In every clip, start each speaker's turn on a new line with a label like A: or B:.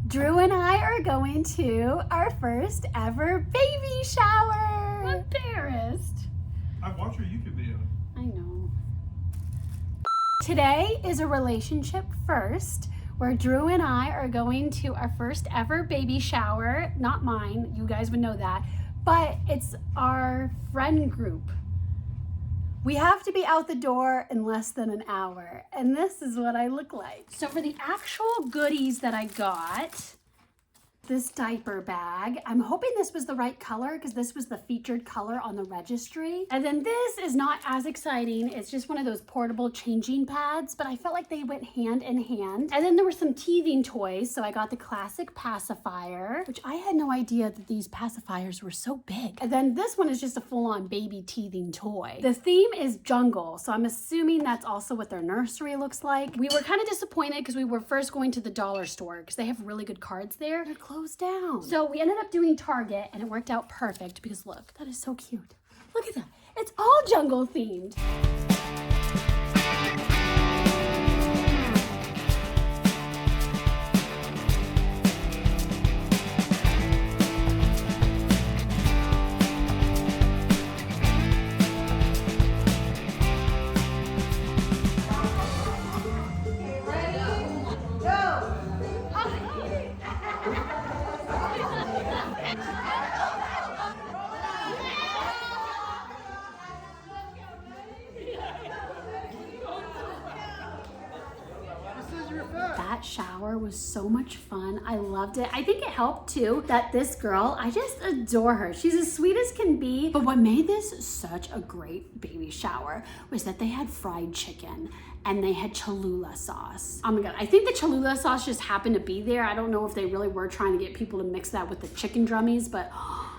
A: Drew and I are going to our first ever baby shower.
B: I'm embarrassed.
C: I watched your YouTube video.
A: I know. Today is a relationship first, where Drew and I are going to our first ever baby shower. Not mine, you guys would know that, but it's our friend group. We have to be out the door in less than an hour, and this is what I look like. So for the actual goodies that I got, this diaper bag. I'm hoping this was the right color because this was the featured color on the registry. And then this is not as exciting. It's just one of those portable changing pads, but I felt like they went hand in hand. And then there were some teething toys. So I got the classic pacifier, which I had no idea that these pacifiers were so big. And then this one is just a full-on baby teething toy. The theme is jungle. So I'm assuming that's also what their nursery looks like. We were kind of disappointed because we were first going to the dollar store because they have really good cards there. They're closed down. So we ended up doing Target and it worked out perfect because look, that is so cute. Look at that. It's all jungle themed. That shower was so much fun. I loved it. I think it helped too that this girl, I just adore her. She's as sweet as can be. But what made this such a great baby shower was that they had fried chicken and they had Cholula sauce. Oh my God, I think the Cholula sauce just happened to be there. I don't know if they really were trying to get people to mix that with the chicken drummies, but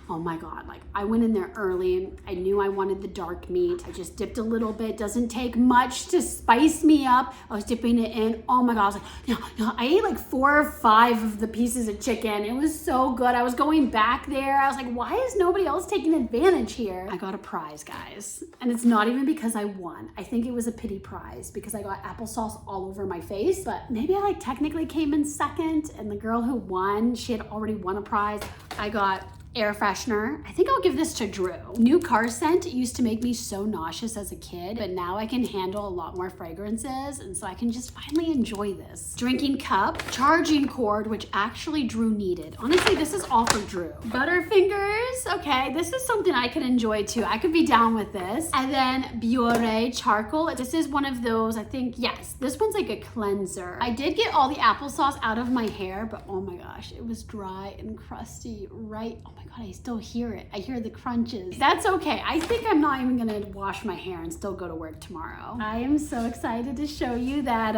A: oh my God, like I went in there early. I knew I wanted the dark meat. I just dipped a little bit. Doesn't take much to spice me up. I was dipping it in. Oh my God, I was like, no. I ate like 4 or 5 of the pieces of chicken. It was so good. I was going back there. I was like, why is nobody else taking advantage here? I got a prize, guys. And it's not even because I won. I think it was a pity prize because I got applesauce all over my face, but maybe I like technically came in second and the girl who won, she had already won a prize. I got air freshener. I think I'll give this to Drew. New car scent used to make me so nauseous as a kid, but now I can handle a lot more fragrances, and so I can just finally enjoy this. Drinking cup, charging cord, which actually Drew needed. Honestly, this is all for Drew. Butterfingers, okay, this is something I can enjoy too. I could be down with this. And then Biore charcoal. This is one of those, I think, yes, this one's like a cleanser. I did get all the applesauce out of my hair, but oh my gosh, it was dry and crusty, right? Oh my God, I still hear it. I hear the crunches. That's okay. I think I'm not even gonna wash my hair and still go to work tomorrow. I am so excited to show you that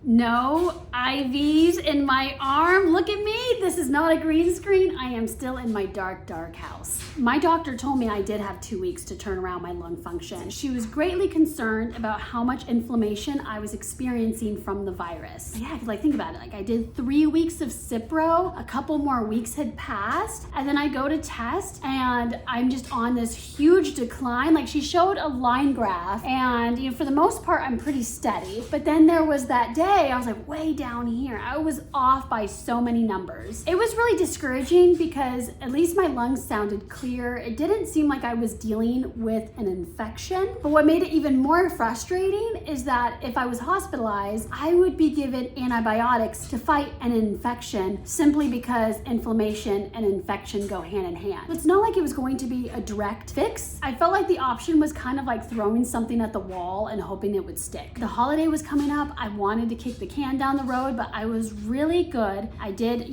A: no IVs in my arm. Look at me. This is not a green screen. I am still in my dark house. My doctor told me I did have 2 weeks to turn around my lung function. She was greatly concerned about how much inflammation I was experiencing from the virus. Yeah, like think about it. Like I did 3 weeks of Cipro, a couple more weeks had passed, and then I go to test and I'm just on this huge decline. Like she showed a line graph and you know, for the most part, I'm pretty steady. But then there was that day I was like way down here. I was off by so many numbers. It was really discouraging because at least my lungs sounded clear. It didn't seem like I was dealing with an infection. But what made it even more frustrating is that if I was hospitalized, I would be given antibiotics to fight an infection simply because inflammation and infection go hand in hand. It's not like it was going to be a direct fix. I felt like the option was kind of like throwing something at the wall and hoping it would stick. The holiday was coming up. I wanted to kick the can down the road, but I was really good. I did,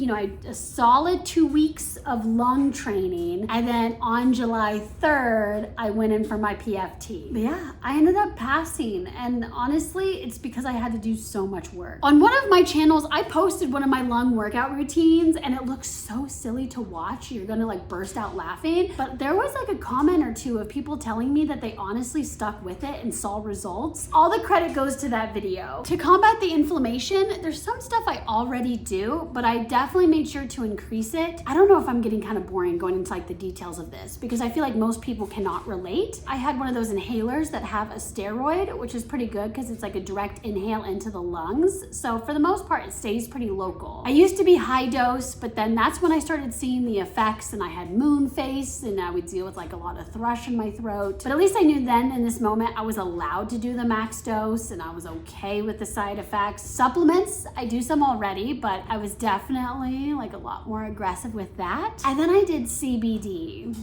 A: a solid 2 weeks of lung training. And then on July 3rd, I went in for my PFT. But yeah, I ended up passing. And honestly, it's because I had to do so much work. On one of my channels, I posted one of my lung workout routines and it looks so silly to watch. You're gonna like burst out laughing. But there was like a comment or two of people telling me that they honestly stuck with it and saw results. All the credit goes to that video. To combat the inflammation, there's some stuff I already do, but I definitely made sure to increase it. I don't know if I'm getting kind of boring going into like the details of this because I feel like most people cannot relate. I had one of those inhalers that have a steroid, which is pretty good because it's like a direct inhale into the lungs. So for the most part, it stays pretty local. I used to be high dose, but then that's when I started seeing the effects and I had moon face and I would deal with like a lot of thrush in my throat. But at least I knew then in this moment, I was allowed to do the max dose and I was okay with the side effects. Supplements, I do some already, but I was definitely like a lot more aggressive with that. And then I did CBD.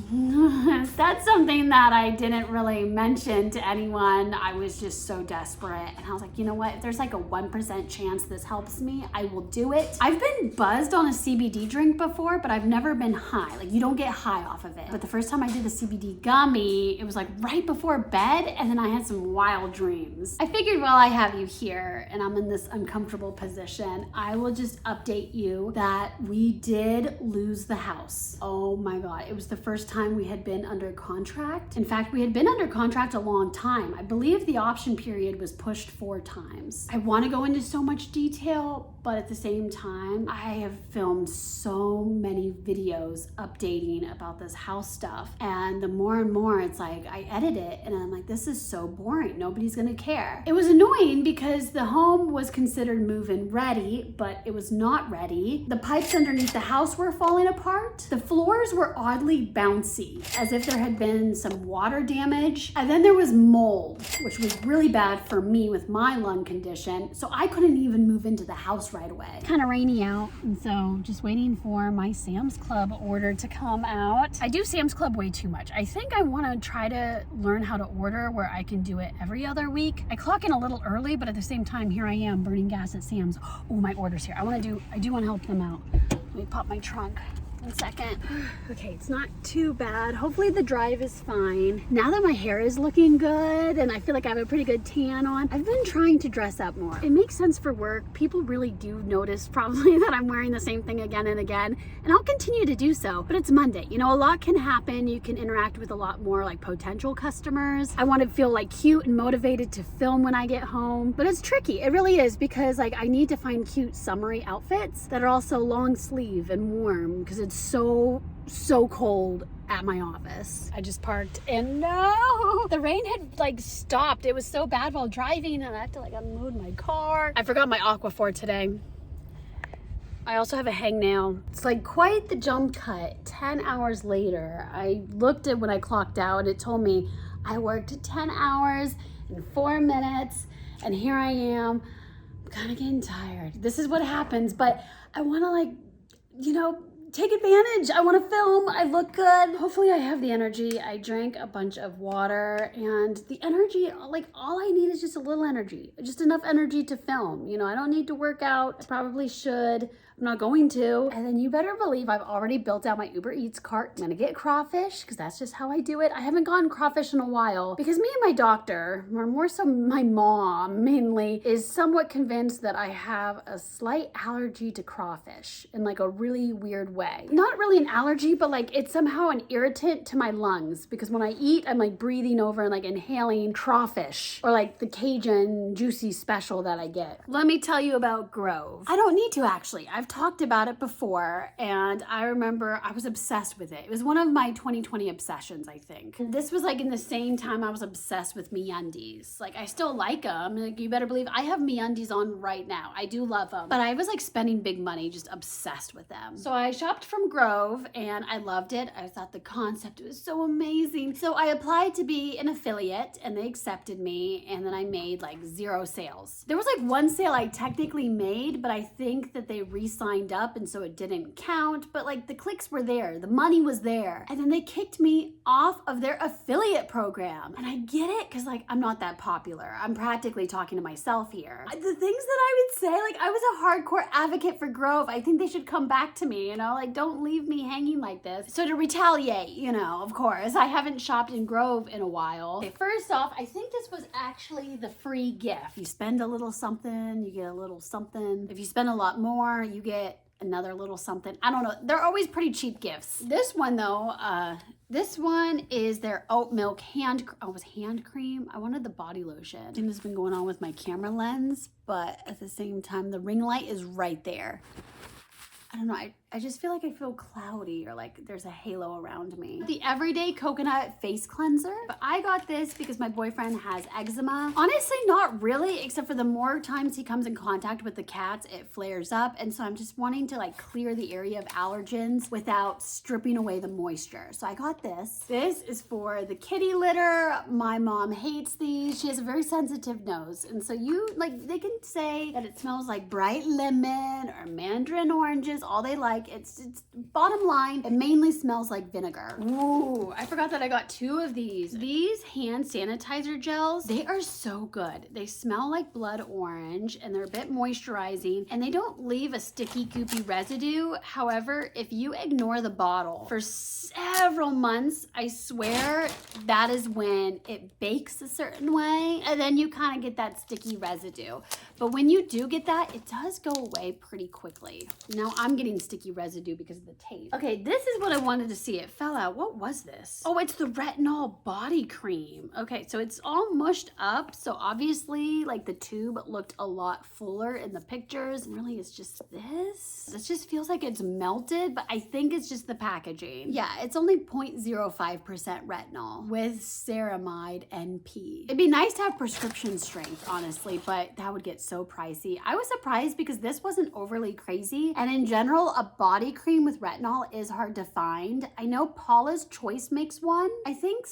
A: That's something that I didn't really mention to anyone. I was just so desperate. And I was like, you know what? If there's like a 1% chance this helps me, I will do it. I've been buzzed on a CBD drink before, but I've never been high. Like you don't get high off of it. But the first time I did the CBD gummy, it was like right before bed and then I had some wild dreams. I figured while I have you here and I'm in this uncomfortable position, I will just update you that we did lose the house. Oh my God, it was the first time we had been under contract. In fact, we had been under contract a long time. I believe the option period was pushed 4 times. I want to go into so much detail, but at the same time, I have filmed so many videos updating about this house stuff. And the more and more it's like, I edit it and I'm like, this is so boring. Nobody's gonna care. It was annoying because the home was considered move-in ready, but it was not ready. The pipes underneath the house were falling apart. The floors were oddly bouncy, as if there had been some water damage. And then there was mold, which was really bad for me with my lung condition. So I couldn't even move into the house right away. Kind of rainy out, and so just waiting for my Sam's Club order to come out. I do Sam's Club way too much. I think I want to try to learn how to order where I can do it every other week. I clock in a little early, but at the same time, here I am burning gas at Sam's. Oh, my order's here. I do want to help them out. Let me pop my trunk. 1 second. Okay, it's not too bad. Hopefully the drive is fine. Now that my hair is looking good and I feel like I have a pretty good tan on, I've been trying to dress up more. It makes sense for work. People really do notice probably that I'm wearing the same thing again and again, and I'll continue to do so. But it's Monday. You know, a lot can happen. You can interact with a lot more like potential customers. I want to feel like cute and motivated to film when I get home, but it's tricky. It really is because like I need to find cute summery outfits that are also long sleeve and warm because it's so cold at my office. I just parked and no, the rain had like stopped. It was so bad while driving and I had to like unload my car. I forgot my Aquaphor today. I also have a hangnail. It's like quite the jump cut. 10 hours later, I looked at when I clocked out. It told me I worked 10 hours and 4 minutes and here I am. I'm kind of getting tired. This is what happens, but I want to like, you know, take advantage. I want to film. I look good. Hopefully I have the energy. I drank a bunch of water and the energy, like all I need is just a little energy, just enough energy to film. You know, I don't need to work out. I probably should. I'm not going to. And then you better believe I've already built out my Uber Eats cart. I'm gonna get crawfish because that's just how I do it. I haven't gotten crawfish in a while because me and my doctor, or more so my mom mainly, is somewhat convinced that I have a slight allergy to crawfish in like a really weird way. Not really an allergy, but like it's somehow an irritant to my lungs because when I eat, I'm like breathing over and like inhaling crawfish or like the Cajun juicy special that I get. Let me tell you about Grove. I don't need to actually. I've talked about it before and I remember I was obsessed with it. It was one of my 2020 obsessions, I think. And this was like in the same time I was obsessed with MeUndies. Like I still like them. Like you better believe I have MeUndies on right now. I do love them. But I was like spending big money, just obsessed with them. So I shopped from Grove and I loved it. I thought the concept was so amazing. So I applied to be an affiliate and they accepted me and then I made like 0 sales. There was like 1 sale I technically made, but I think that they signed up and so it didn't count, but like the clicks were there, the money was there, and then they kicked me off of their affiliate program. And I get it because like I'm not that popular. I'm practically talking to myself here. The things that I would say, like I was a hardcore advocate for Grove. I think they should come back to me, you know, like don't leave me hanging like this. So to retaliate, you know, of course, I haven't shopped in Grove in a while. Okay, first off, I think this was actually the free gift. You spend a little something, you get a little something. If you spend a lot more, you get another little something. I don't know. They're always pretty cheap gifts. This one though, This one is their oat milk hand cream. I wanted the body lotion. I think this has been going on with my camera lens, but at the same time, the ring light is right there. I don't know, I just feel like I feel cloudy or like there's a halo around me. The Everyday Coconut Face Cleanser. But I got this because my boyfriend has eczema. Honestly, not really, except for the more times he comes in contact with the cats, it flares up. And so I'm just wanting to like clear the area of allergens without stripping away the moisture. So I got this. This is for the kitty litter. My mom hates these. She has a very sensitive nose. And so they can say that it smells like bright lemon or mandarin oranges, all they like. It's bottom line, it mainly smells like vinegar. Ooh, I forgot that I got 2 of these. These hand sanitizer gels, they are so good. They smell like blood orange and they're a bit moisturizing and they don't leave a sticky goopy residue. However, if you ignore the bottle for several months, I swear that is when it bakes a certain way and then you kind of get that sticky residue. But when you do get that, it does go away pretty quickly. Now I'm getting sticky residue because of the tape. Okay, this is what I wanted to see. It fell out. What was this? Oh, it's the retinol body cream. Okay, so it's all mushed up. So obviously like the tube looked a lot fuller in the pictures. Really, it's just this. This just feels like it's melted, but I think it's just the packaging. Yeah, it's only 0.05% retinol with ceramide NP. It'd be nice to have prescription strength, honestly, but that would get so pricey. I was surprised because this wasn't overly crazy. And in general, a body cream with retinol is hard to find. I know Paula's Choice makes one. I think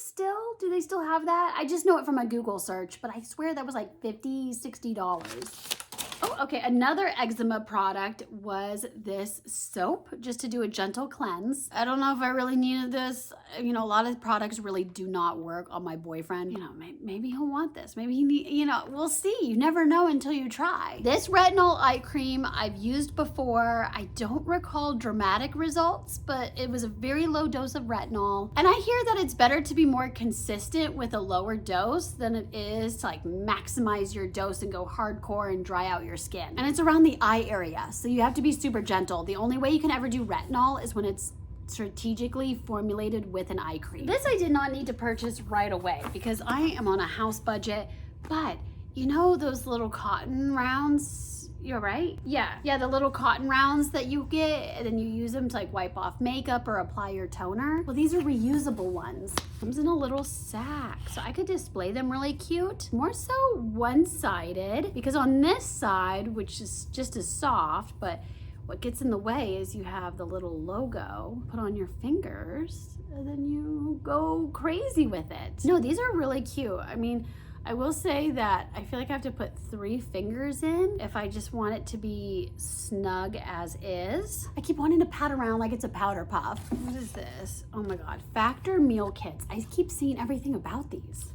A: do they still have that? I just know it from a Google search, but I swear that was like $50, $60. Oh, okay, another eczema product was this soap just to do a gentle cleanse. I don't know if I really needed this. You know, a lot of products really do not work on my boyfriend. You know, maybe he'll want this. Maybe he need, you know, we'll see. You never know until you try. This retinol eye cream I've used before. I don't recall dramatic results, but it was a very low dose of retinol. And I hear that it's better to be more consistent with a lower dose than it is to like maximize your dose and go hardcore and dry out your skin. And it's around the eye area, so you have to be super gentle. The only way you can ever do retinol is when it's strategically formulated with an eye cream. This I did not need to purchase right away because I am on a house budget, but you know those little cotton rounds? You're right. Yeah, the little cotton rounds that you get and then you use them to like wipe off makeup or apply your toner. Well, these are reusable ones. Comes in a little sack, so I could display them really cute. More so one-sided because on this side, which is just as soft, but what gets in the way is you have the little logo put on your fingers and then you go crazy with it. No, these are really cute. I mean, I will say that I feel like I have to put 3 fingers in if I just want it to be snug as is. I keep wanting to pat around like it's a powder puff. What is this? Oh my God, Factor meal kits. I keep seeing everything about these.